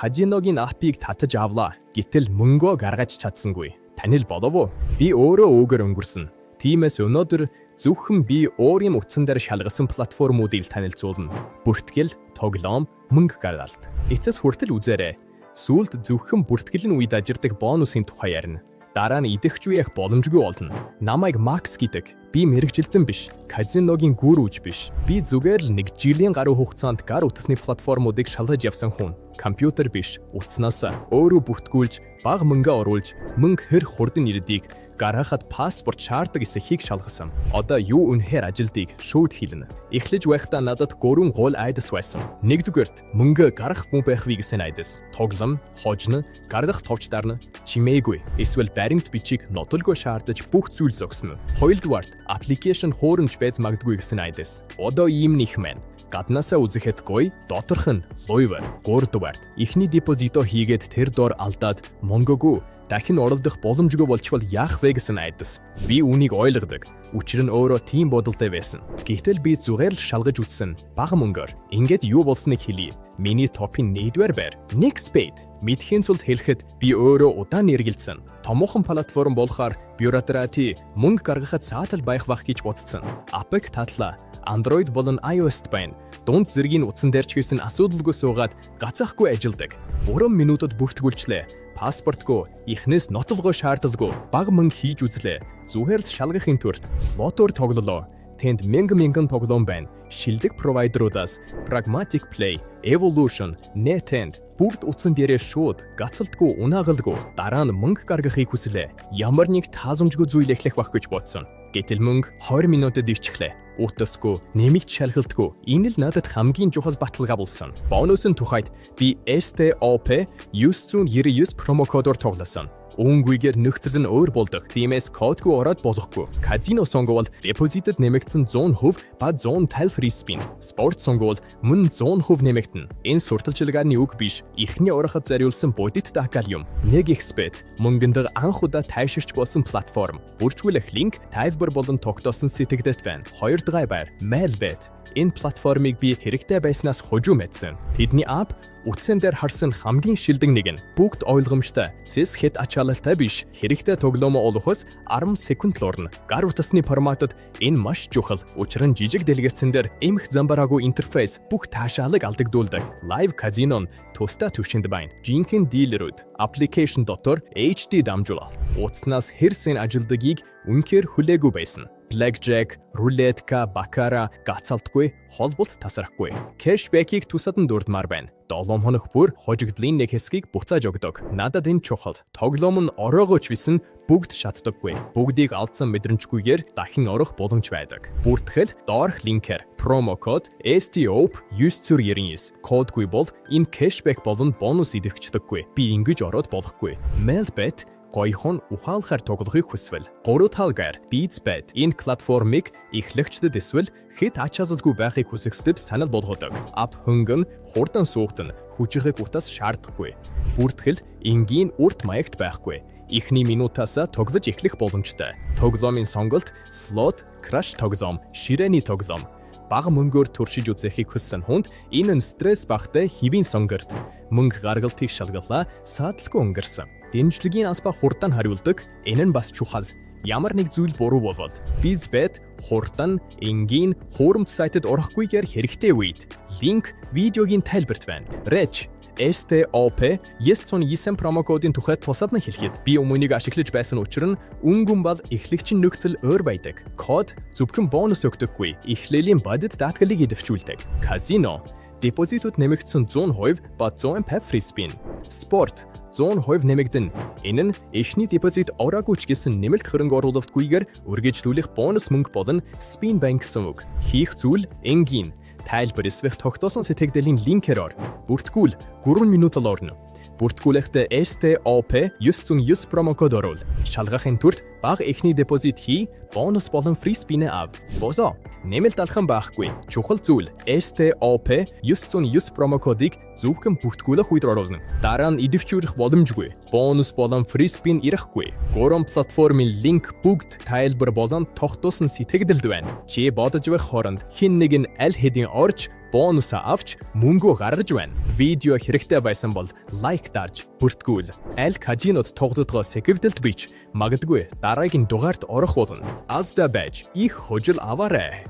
казиногийн апыг татаж авлаа. Гэтэл мөнгөө гаргаж чадсангүй. Танил болов уу? Би өөрөө өөгөр өнгөрсөн. Тиймээс өнөөдөр зөвхөн би өөрийн утсан дээр шалгасан платформуудыг танилцуулна. Бүртгэл, тоглоом, мөнгө гаргалт. Эцэс хүртэл үзээрэй. Сүүлд зөвхөн бүртгэлийн үед ажирдаг бонусын тухай ярина. Дараа нь идэгч үеих боломжгүй болно. Намайг Макс гэдэг. Би мэрэгжилтэн биш. Казиногийн гүрүүж биш. Би зүгээр л 1 жилийн гаруй хугацаанд гар утасны платформуудыг шалгаж явсан хүн. Компьютер биш. Утаснаас өөрөө бүртгүүлж, бага мөнгө оруулж, мөнгө хэр хурдан ирдгийг гаргахад паспорт шаарддаг эсэхийг шалгасан. Одоо юу үнэхээр ажилдгийг шууд хэлнэ. Эхлэж байхдаа надад 3 гол айдас байсан. Нэгдүгээрт мөнгө гаргах хүн байхыг гэсэн айдас. Тоглом, хожно, гаргах товч дарна, чимээгүй. Эсвэл баримт бичиг нотолгүй шаардаж бүх зүйл зогсно. Хоёрдугаарт аппликейшн хуурамч байж магадгүй гэсэн айдас. Одоо ийм нэх мэн. Гаднаасаа үзэхэд гоё, доторх нь луйвар. Гуравдугаарт ихний депозито хийгээд тэр доор алдаад мөнгөгүй дахин оролдох боломжгүй болчихвол яах вэ гэсэн айдас. Би үүнийг ойлгодог. Учир нь өөрөө тийм бодолтой байсан. Гэтэл би зүгээр л шалгаж үзсэн. Бага мөнгөөр. Ингээд юу болсныг хэлье. Миний топын 1-р байр. Nextbet. Мэдхийн цулд хэлэхэд би өөрөө удаан эргэлзсэн. Томоохон платформ болохоор бюрократи мөнгө гаргахад саатал байх гэж бодсон. Апыг татлаа. Android болон iOS-т байна. Дунд зэргийн утсан дээр ч гэсэн асуудалгүй суугаад гацаахгүй ажилдаг. 3 минутад бүртгүүлчлээ. Паспортгүй, ихнээс нотолгоо шаардлагагүй. Бага мөнгө хийж үзлээ. Зүгээр л шалгахын тулд слотоор тоглолоо. Тэнд мянган тоглоом байна. Шилдэг провайдеруудаас Pragmatic Play, Evolution, NetEnt бүрд утсан дээрээ шууд гацалтгүй унаагалгүй дараа нь мөнгө гаргахыг хүслээ. Ямар нэг таазамжгүй зүйл эхлэх байх гэж бодсон. Гэтэл мөнгө 20 минутад ирчихлээ. Утасгүй, нэмэгт шалгалтгүй. Энэ л надад хамгийн чухал баталгаа болсон. Бонусын тухайд би STOP 999 промокодоор тоглосон. Үүнгүйгээр нөхцөл нь өөр болдог. Тиймээс кодгүй ороод болохгүй. Казино сонгуул депозитод нэмэгдсэн 100% ба 150 free spin. Спорт сонгуул мөн 100% нэмэгдэнэ. Энэ сурталчилгааны үг биш. Ихний ороход зориулсан бодит дагаал юм. Nextbet мөнгөнд анх удаа тайширч болсон платформ. Бүржгүүлэх линк тайлбар болон тогтоосон сэтгэгдэт байна. 2 дахь байр Mailbet. Энэ платформыг би хэрэгтэй байснаас хожуу мэдсэн. Тэдний ап утсан дээр харсан хамгийн шилдэг нэг нь. Бүгд ойлгомжтой. Цэс хэд ачаалалтай биш. Хэрэгтэй тоглоомоо олохоос 10 секунд л орно. Гар утасны форматод энэ маш чухал. Учир нь жижиг дэлгэрсэн дээр эмх замбараагүй интерфейс бүх таашаалыг алдагдуулдаг. Live казино нь тусдаа түвшинд байна. Жинхэнэ дилерүүд аппликейшн дотор HD дамжуулалт. Утаснаас хэрсэн ажилдгийг үнэхээр хүлээгүй байсан. Blackjack, рулетка, бакара гацалтгүй, холболт тасрахгүй. Кэшбэкийг тусадан дурдмаар байна. 7 хоног бүр хожигдлын нэг хэсгийг буцааж өгдөг. Надад энэ чухал. Тоглоом нь ороогооч висэн бүгд шатдаггүй. Бүгдийг алдсан мэдрэмжгүйгээр дахин орох боломж байдаг. Бүртгэл доорх линкээр промо код STOP 999 кодгүй бол энэ кэшбэк болон бонус идэвхждэггүй. Би ингэж ороод болохгүй. Mailbet гойхон ухаалахаар тоглохыг хүсвэл 3 талгаар BeatsBet энэ платформыг эхлэгчдэд эсвэл хэд ач холбогдолгүй байхыг хүсэхдээ санал болгодог. Ап хөнгөн хурдан суугтан хүчирхэг утас шаардахгүй. Бүртгэл энгийн урт маягт байхгүй. Эхний минутаас тоглож эхлэх боломжтой. Тоглоомын сонголт слот, краш тоглоом, ширээний тоглоом. Бага мөнгөөр туршиж үзэхийг хүссэн хүнд энэ нь стресс багтай хэвийн сонгорт. Мөнгө гаргалтыг шалгалаа саадлгүй өнгөрсөн. Дэмжлэгийн аспа хурдан хариулдаг. Энэ нь бас чухал. Ямар нэг зүйл буруу болвол BeatsBet хурдан, энгийн, хуурамч сайтад орохгүйгээр хэрэгтэй үед. Линк видеогийн тайлбарт байна. Reg STOP 999 промокодын тухайд тусаад нь хэлэхэд би өмнөнийг ашиглаж байсан учраас өнгөн бол эхлэгчийн нөхцөл өөр байдаг. Код зөвхөн бонус өгдөггүй. Эхлэлийн бодит даатгалыг идэвхжүүлдэг. Казино депозитод нэмэгдсэн 100% ба 150 free spin. Спорт 100% нэмэгдэнэ. Энэ нь эхний депозит ороогүй ч гэсэн нэмэлт хөрөнгө оруулалтгүйгээр үргэлжлүүлэх бонус мөнгө болон spin bank гэсэн үг. Хийх зүйл энгийн. Тайлбар эсвэл тогтоосон сэтгэгдэлийн линкээр ор. Бүртгүүл 3 минут л орно. Бүртгүүлэхдээ STOP 999 промокод оруул. Шалгахын тулд бага эхний депозит хий, бонус болон free spin ав. Босоо. Нэмэлт алхан байхгүй. Чухал зүйл STOP 999 промокодыг зөвхөн бүртгүүлэх үед оруулна. Дараа нь идэвхжүүлэх боломжгүй. Бонус болон free spin ирэхгүй. 3 платформын линк бүгд тайлбар болон тогтоосон сэтгэгдэлд байна. Чи бодож байх хооронд хэн нэг нь аль хэдийн орж бонус авч мөнгө гаргаж байна. Видео хэрэгтэй байсан бол лайк дарж, бүртгүүл. Аль казинод тоглодгоо сэквдэлт бич магадгүй дараагийн дугаарт орох болно. Азда байж их хожил аваарай.